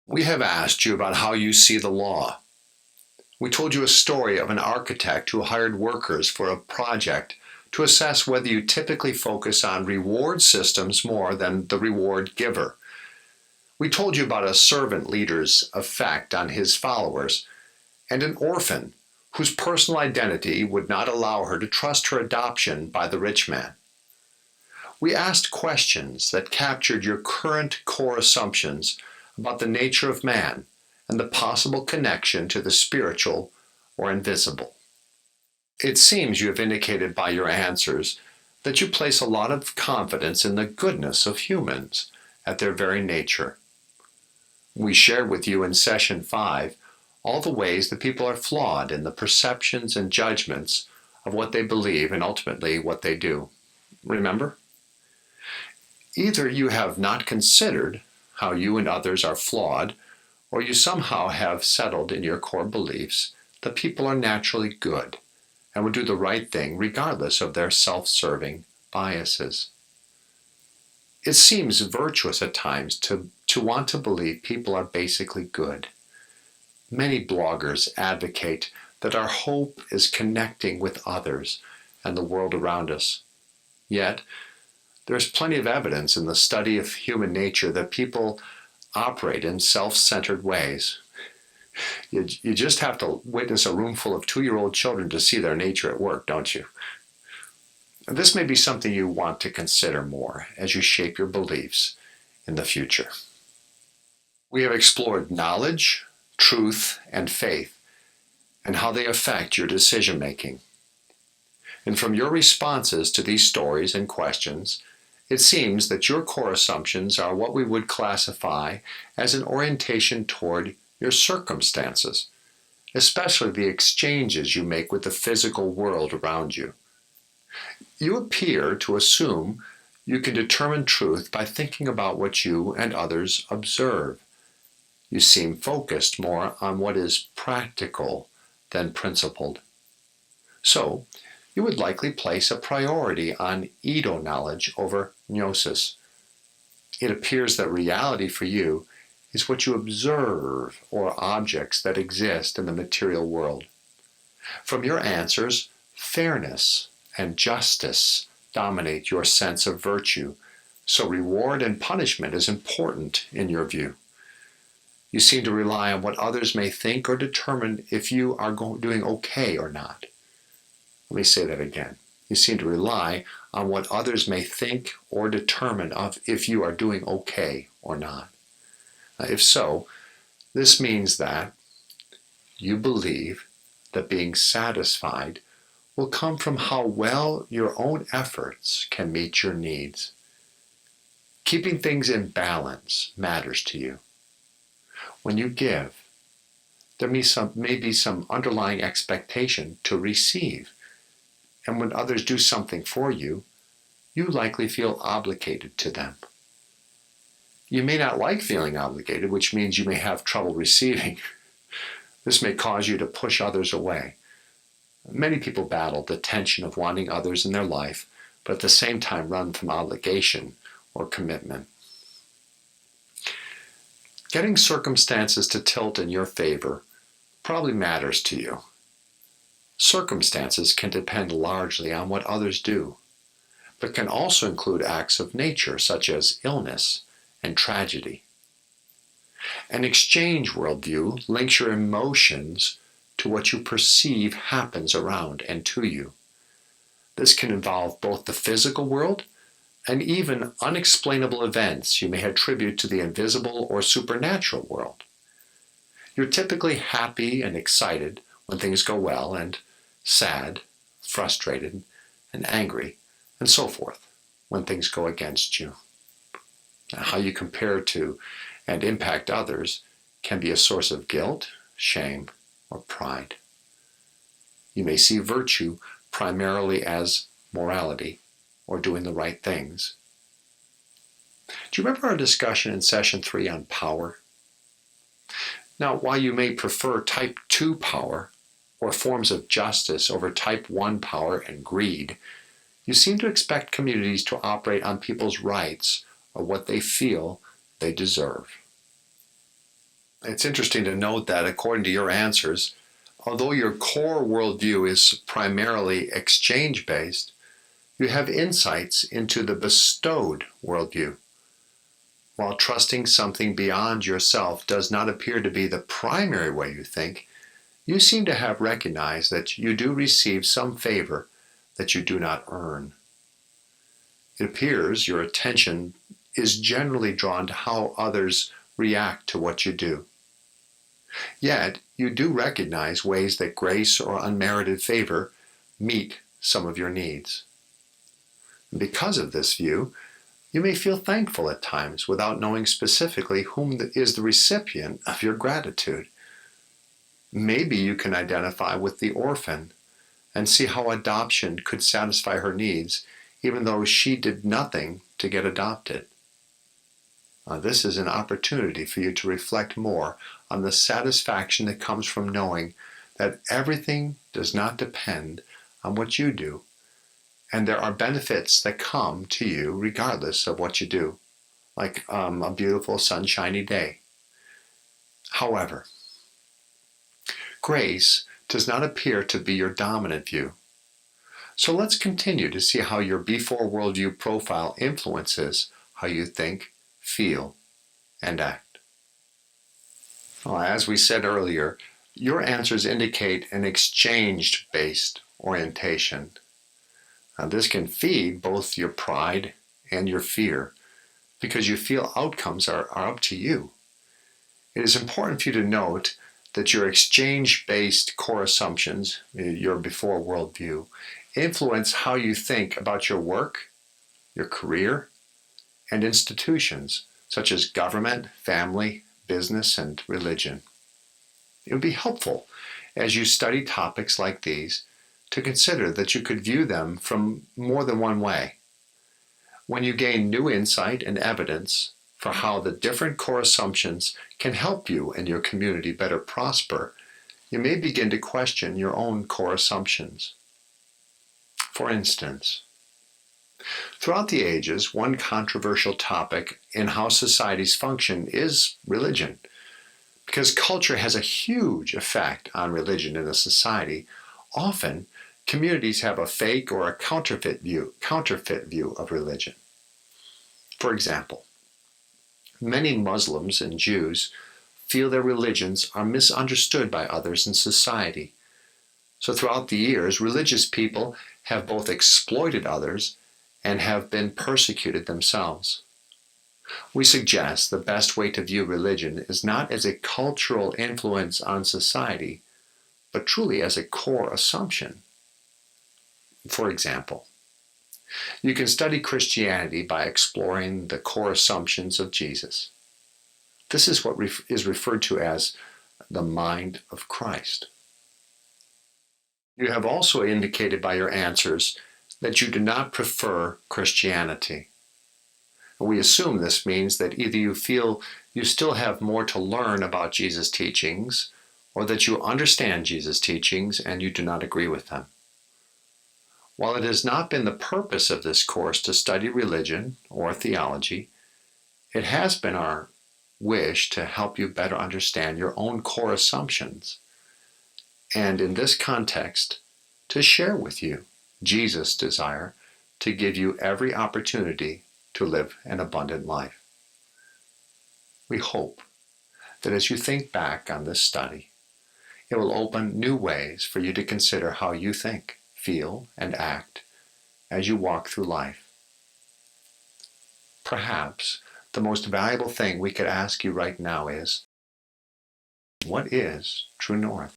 We have asked you about how you see the law. We told you a story of an architect who hired workers for a project to assess whether you typically focus on reward systems more than the reward giver. We told you about a servant leader's effect on his followers and an orphan whose personal identity would not allow her to trust her adoption by the rich man. We asked questions that captured your current core assumptions about the nature of man and the possible connection to the spiritual or invisible. It seems you have indicated by your answers that you place a lot of confidence in the goodness of humans at their very nature. We shared with you in session 5 all the ways that people are flawed in the perceptions and judgments of what they believe and ultimately what they do. Remember? Either you have not considered how you and others are flawed, or you somehow have settled in your core beliefs that people are naturally good and will do the right thing regardless of their self-serving biases. It seems virtuous at times to want to believe people are basically good. Many bloggers advocate that our hope is connecting with others and the world around us. Yet, there's plenty of evidence in the study of human nature that people operate in self-centered ways. You just have to witness a room full of 2-year-old children to see their nature at work, don't you? This may be something you want to consider more as you shape your beliefs in the future. We have explored knowledge, truth, and faith, and how they affect your decision-making. And from your responses to these stories and questions, it seems that your core assumptions are what we would classify as an orientation toward your circumstances, especially the exchanges you make with the physical world around you. You appear to assume you can determine truth by thinking about what you and others observe. You seem focused more on what is practical than principled. So, you would likely place a priority on Edo knowledge over gnosis. It appears that reality for you is what you observe or objects that exist in the material world. From your answers, fairness and justice dominate your sense of virtue, so reward and punishment is important in your view. You seem to rely on what others may think or determine if you are doing okay or not. Let me say that again. You seem to rely on what others may think or determine if you are doing okay or not. If so, this means that you believe that being satisfied will come from how well your own efforts can meet your needs. Keeping things in balance matters to you. When you give, there may be some underlying expectation to receive. And when others do something for you, you likely feel obligated to them. You may not like feeling obligated, which means you may have trouble receiving. This may cause you to push others away. Many people battle the tension of wanting others in their life, but at the same time run from obligation or commitment. Getting circumstances to tilt in your favor probably matters to you. Circumstances can depend largely on what others do, but can also include acts of nature such as illness and tragedy. An exchange worldview links your emotions to what you perceive happens around and to you. This can involve both the physical world and even unexplainable events you may attribute to the invisible or supernatural world. You're typically happy and excited when things go well, and sad, frustrated, and angry, and so forth when things go against you. How you compare to and impact others can be a source of guilt, shame, or pride. You may see virtue primarily as morality or doing the right things. Do you remember our discussion in session 3 on power? Now, while you may prefer type 2 power or forms of justice over type 1 power and greed, you seem to expect communities to operate on people's rights or what they feel they deserve. It's interesting to note that according to your answers, although your core worldview is primarily exchange based, you have insights into the bestowed worldview. While trusting something beyond yourself does not appear to be the primary way you think, you seem to have recognized that you do receive some favor that you do not earn. It appears your attention is generally drawn to how others react to what you do. Yet, you do recognize ways that grace or unmerited favor meet some of your needs. Because of this view, you may feel thankful at times without knowing specifically whom is the recipient of your gratitude. Maybe you can identify with the orphan and see how adoption could satisfy her needs, even though she did nothing to get adopted. This is an opportunity for you to reflect more on the satisfaction that comes from knowing that everything does not depend on what you do, and there are benefits that come to you regardless of what you do, like a beautiful sunshiny day. However, grace does not appear to be your dominant view. So let's continue to see how your before worldview profile influences how you think, feel, and act. Well, as we said earlier, your answers indicate an exchange-based orientation. Now, this can feed both your pride and your fear because you feel outcomes are up to you. It is important for you to note that your exchange-based core assumptions, your before worldview, influence how you think about your work, your career, and institutions such as government, family, business, and religion. It would be helpful as you study topics like these to consider that you could view them from more than one way. When you gain new insight and evidence for how the different core assumptions can help you and your community better prosper, you may begin to question your own core assumptions. For instance, throughout the ages, one controversial topic in how societies function is religion. Because culture has a huge effect on religion in a society, often communities have a fake or a counterfeit view of religion. For example, many Muslims and Jews feel their religions are misunderstood by others in society. So throughout the years, religious people have both exploited others and have been persecuted themselves. We suggest the best way to view religion is not as a cultural influence on society, but truly as a core assumption. For example, you can study Christianity by exploring the core assumptions of Jesus. This is what is referred to as the mind of Christ. You have also indicated by your answers that you do not prefer Christianity. We assume this means that either you feel you still have more to learn about Jesus' teachings, or that you understand Jesus' teachings and you do not agree with them. While it has not been the purpose of this course to study religion or theology, it has been our wish to help you better understand your own core assumptions, and in this context, to share with you Jesus' desire to give you every opportunity to live an abundant life. We hope that as you think back on this study, it will open new ways for you to consider how you think, feel, and act as you walk through life. Perhaps the most valuable thing we could ask you right now is, what is true north?